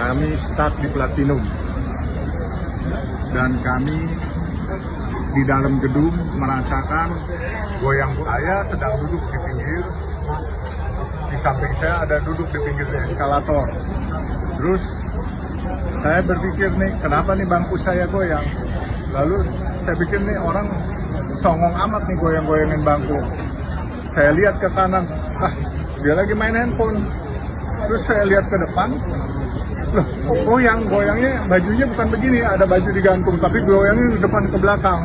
Kami start di Platinum dan kami di dalam gedung merasakan goyang. Saya sedang duduk di pinggir, di samping saya ada duduk di pinggir eskalator. Terus saya berpikir nih, kenapa nih bangku saya goyang? Lalu saya pikir nih orang songong amat nih goyang-goyangin bangku. Saya lihat ke kanan, dia lagi main handphone. Terus saya lihat ke depan, loh kok goyangnya bajunya bukan begini, ada baju digantung, tapi goyangnya di depan ke belakang.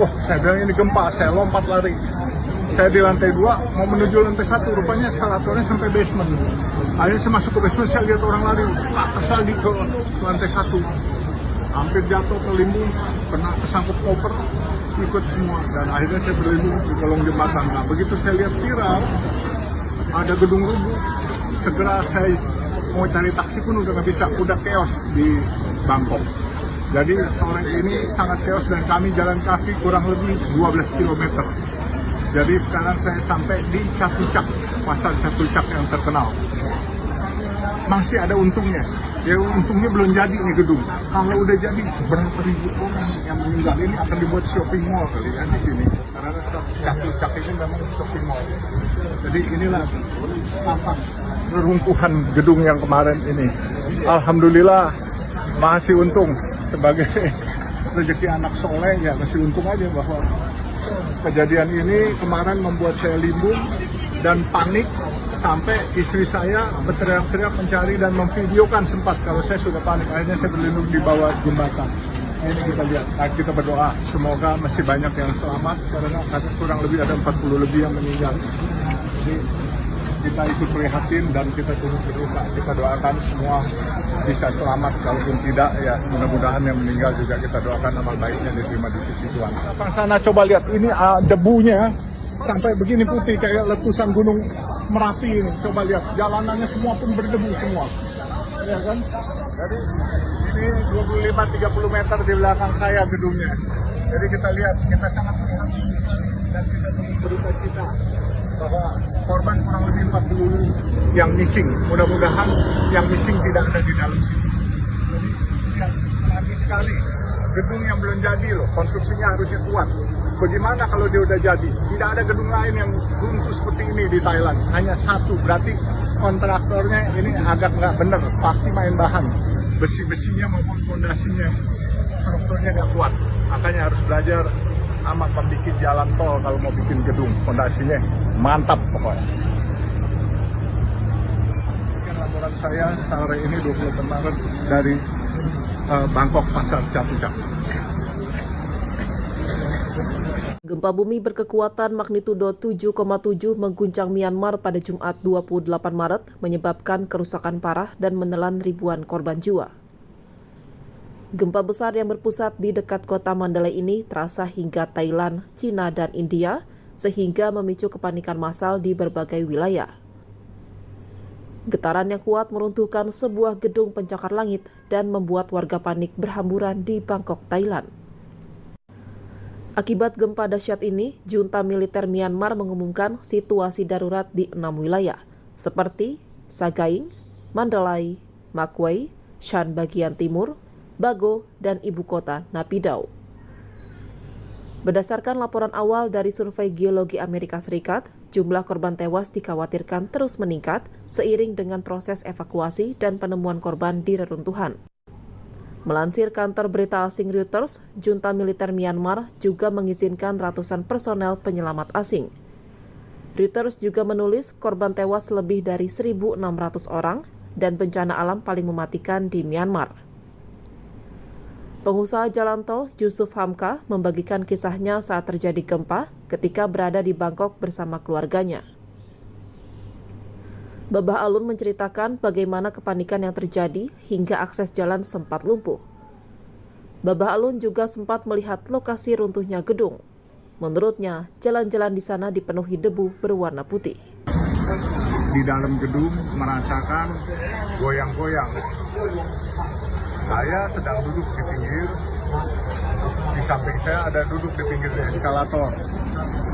Wah, saya bilang ini gempa, saya lompat lari. Saya di lantai 2, mau menuju lantai 1, rupanya eskalatornya sampai basement. Akhirnya saya masuk ke basement, saya lihat orang lari ke atas lagi ke lantai 1. Hampir jatuh ke limbung, kena kesangkut koper, ikut semua. Dan akhirnya saya berlindung di kolong jembatan. Nah, begitu saya lihat viral, ada gedung rubuh, segera saya mau cari taksi pun udah nggak bisa, udah chaos di Bangkok. Jadi sore ini sangat chaos dan kami jalan kaki kurang lebih 12 km. Jadi sekarang saya sampai di Chatuchak, pasar Chatuchak yang terkenal. Masih ada untungnya. Ya untungnya belum jadi nih gedung. Kalau udah jadi berapa ribu orang yang meninggal, ini akan dibuat shopping mall kali ya di sini. Karena Chatuchak ini memang shopping mall. Jadi inilah tampak reruntuhan gedung yang kemarin ini. Alhamdulillah masih untung sebagai rezeki anak soleh, ya masih untung aja bahwa kejadian ini kemarin membuat saya limbung dan panik sampai istri saya berteriak-teriak mencari dan memvideokan sempat kalau saya sudah panik. Akhirnya saya berlindung di bawah jembatan. Ini kita lihat, kita berdoa semoga masih banyak yang selamat karena kurang lebih ada 40 lebih yang meninggal. Jadi kita ikut prihatin dan kita turut berduka. Kita doakan semua bisa selamat, kalaupun tidak ya mudah-mudahan yang meninggal juga kita doakan amal baiknya diterima di sisi Tuhan. Di sana coba lihat, ini debunya sampai begini putih kayak letusan gunung Merapi ini. Coba lihat jalanannya semua pun berdebu semua. Ya kan? Jadi ini 25-30 meter di belakang saya gedungnya. Jadi kita lihat, kita sangat prihatin dan kita berduka cita bahwa korban kurang lebih 40 yang missing. Mudah-mudahan yang missing tidak ada di dalam sini. Jadi ya, tragis sekali. Gedung yang belum jadi loh, konstruksinya harusnya kuat. Bagaimana kalau dia udah jadi? Tidak ada gedung lain yang runtuh seperti ini di Thailand. Hanya satu, berarti kontraktornya ini agak nggak bener. Pasti main bahan. Besi-besinya maupun fondasinya, strukturnya nggak kuat. Makanya harus belajar amat membuat jalan tol kalau mau bikin gedung. Fondasinya mantap pokoknya. Laporan saya sore ini 20 Maret dari Bangkok Pasar Chatuchak. Gempa bumi berkekuatan magnitudo 7,7 mengguncang Myanmar pada Jumat 28 Maret, menyebabkan kerusakan parah dan menelan ribuan korban jiwa. Gempa besar yang berpusat di dekat kota Mandalay ini terasa hingga Thailand, Cina, dan India, sehingga memicu kepanikan massal di berbagai wilayah. Getaran yang kuat meruntuhkan sebuah gedung pencakar langit dan membuat warga panik berhamburan di Bangkok, Thailand. Akibat gempa dahsyat ini, junta militer Myanmar mengumumkan situasi darurat di 6 wilayah, seperti Sagaing, Mandalay, Makwai, Shan bagian timur, Bago, dan ibu kota Naypyidaw. Berdasarkan laporan awal dari Survei Geologi Amerika Serikat, jumlah korban tewas dikhawatirkan terus meningkat seiring dengan proses evakuasi dan penemuan korban di reruntuhan. Melansir kantor berita asing Reuters, junta militer Myanmar juga mengizinkan ratusan personel penyelamat asing. Reuters juga menulis korban tewas lebih dari 1.600 orang dan bencana alam paling mematikan di Myanmar. Pengusaha jalan tol Yusuf Hamka membagikan kisahnya saat terjadi gempa ketika berada di Bangkok bersama keluarganya. Babah Alun menceritakan bagaimana kepanikan yang terjadi hingga akses jalan sempat lumpuh. Babah Alun juga sempat melihat lokasi runtuhnya gedung. Menurutnya, jalan-jalan di sana dipenuhi debu berwarna putih. Di dalam gedung merasakan goyang-goyang. Saya sedang duduk di pinggir, di samping saya ada duduk di pinggir eskalator.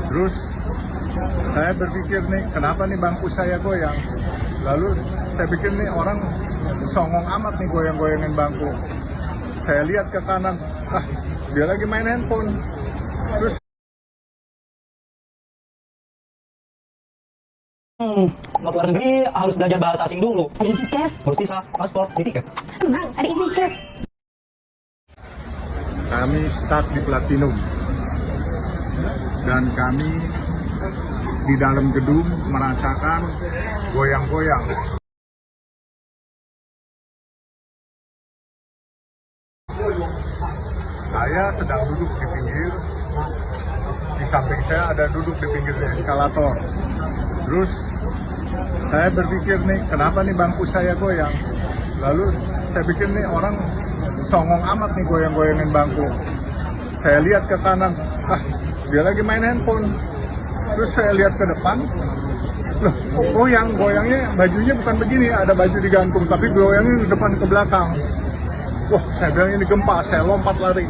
Terus saya berpikir nih, kenapa nih bangku saya goyang? Lalu saya pikir nih orang songong amat nih goyang-goyangin bangku. Saya lihat ke kanan, dia lagi main handphone. Terus Mau keluar negeri harus belajar bahasa asing dulu. Ada izin kes. Harus bisa paspor, di tiket. Tenang, ada izin kes. kami start di Platinum dan kami di dalam gedung merasakan goyang-goyang. Saya sedang duduk di pinggir, di samping saya ada duduk di pinggir eskalator. Terus saya berpikir nih, kenapa nih bangku saya goyang? Lalu saya pikir nih orang songong amat nih goyang-goyangin bangku. Saya lihat ke kanan, dia lagi main handphone. Terus saya lihat ke depan, loh kok goyangnya bajunya bukan begini, ada baju digantung, tapi goyangnya di depan ke belakang. Wah, saya bilang ini gempa, saya lompat lari.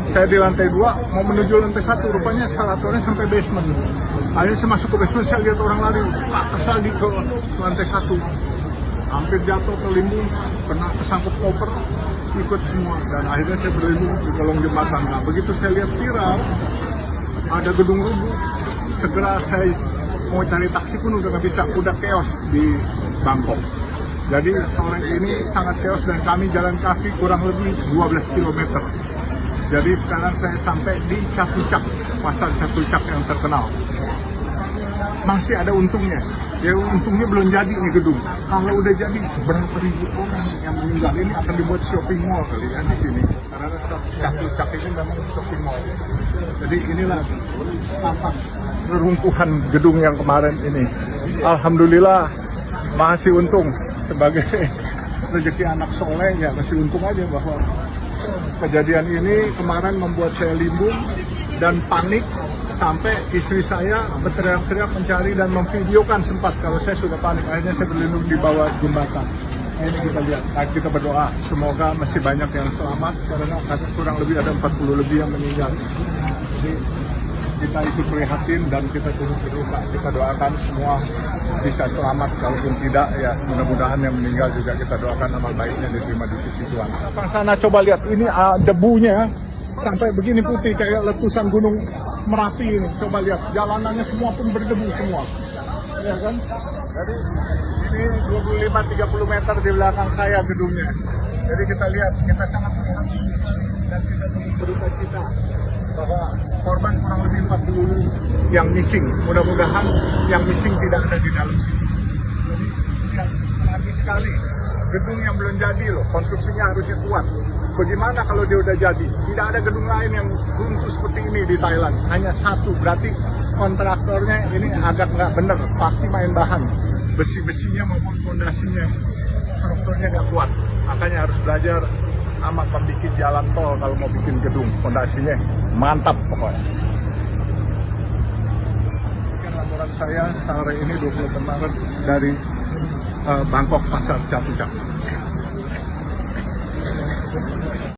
Saya di lantai 2, mau menuju lantai 1, rupanya eskalatornya sampai basement. Akhirnya saya masuk ke basement, saya lihat orang lari ke atas lagi ke lantai 1. Hampir jatuh ke limbung, kena kesangkut koper, ikut semua. Dan akhirnya saya berlindung di kolong jembatan. Nah, begitu saya lihat viral, ada gedung rubuh, segera saya mau cari taksi pun udah nggak bisa, udah chaos di Bangkok. Jadi sore ini sangat chaos dan kami jalan kaki kurang lebih 12 km. Jadi sekarang saya sampai di Chatuchak, pasar Chatuchak yang terkenal. Masih ada untungnya. Ya untungnya belum jadi nih gedung. Kalau udah jadi berapa ribu orang yang meninggal, ini akan dibuat shopping mall kali ya di sini. Karena Chatuchak ini memang shopping mall. Jadi inilah tampak reruntuhan gedung yang kemarin ini. Alhamdulillah masih untung sebagai rezeki anak soleh, ya masih untung aja bahwa kejadian ini kemarin membuat saya limbung dan panik sampai istri saya berteriak-teriak mencari dan memvideokan sempat kalau saya sudah panik. Akhirnya saya berlindung di bawah jembatan. Ini kita lihat, kita berdoa semoga masih banyak yang selamat karena kurang lebih ada 40 lebih yang meninggal. Jadi kita ikut prihatin dan kita turut berduka. Kita doakan semua bisa selamat, kalaupun tidak ya mudah-mudahan yang meninggal juga kita doakan amal baiknya diterima di sisi Tuhan. Apa sana coba lihat, ini debunya sampai begini putih kayak letusan gunung Merapi ini. Coba lihat, jalanannya semua pun berdebu semua. Ya kan? Jadi ini 25-30 meter di belakang saya gedungnya. Jadi kita lihat, kita sangat prihatin dan kita turut berduka cita bahwa korban kurang lebih 40 yang missing. Mudah-mudahan yang missing tidak ada di dalam sini. Jadi ya, lagi sekali gedung yang belum jadi loh, konstruksinya harusnya kuat. Bagaimana kalau dia udah jadi? Tidak ada gedung lain yang runtuh seperti ini di Thailand. Hanya satu, berarti kontraktornya ini agak nggak bener. Pasti main bahan. Besi-besinya maupun fondasinya, strukturnya nggak kuat. Makanya harus belajar amat membuat jalan tol kalau mau bikin gedung. Fondasinya mantap pokoknya. Ini laporan saya sore ini 20 Maret dari Bangkok Pasar Chatuchak.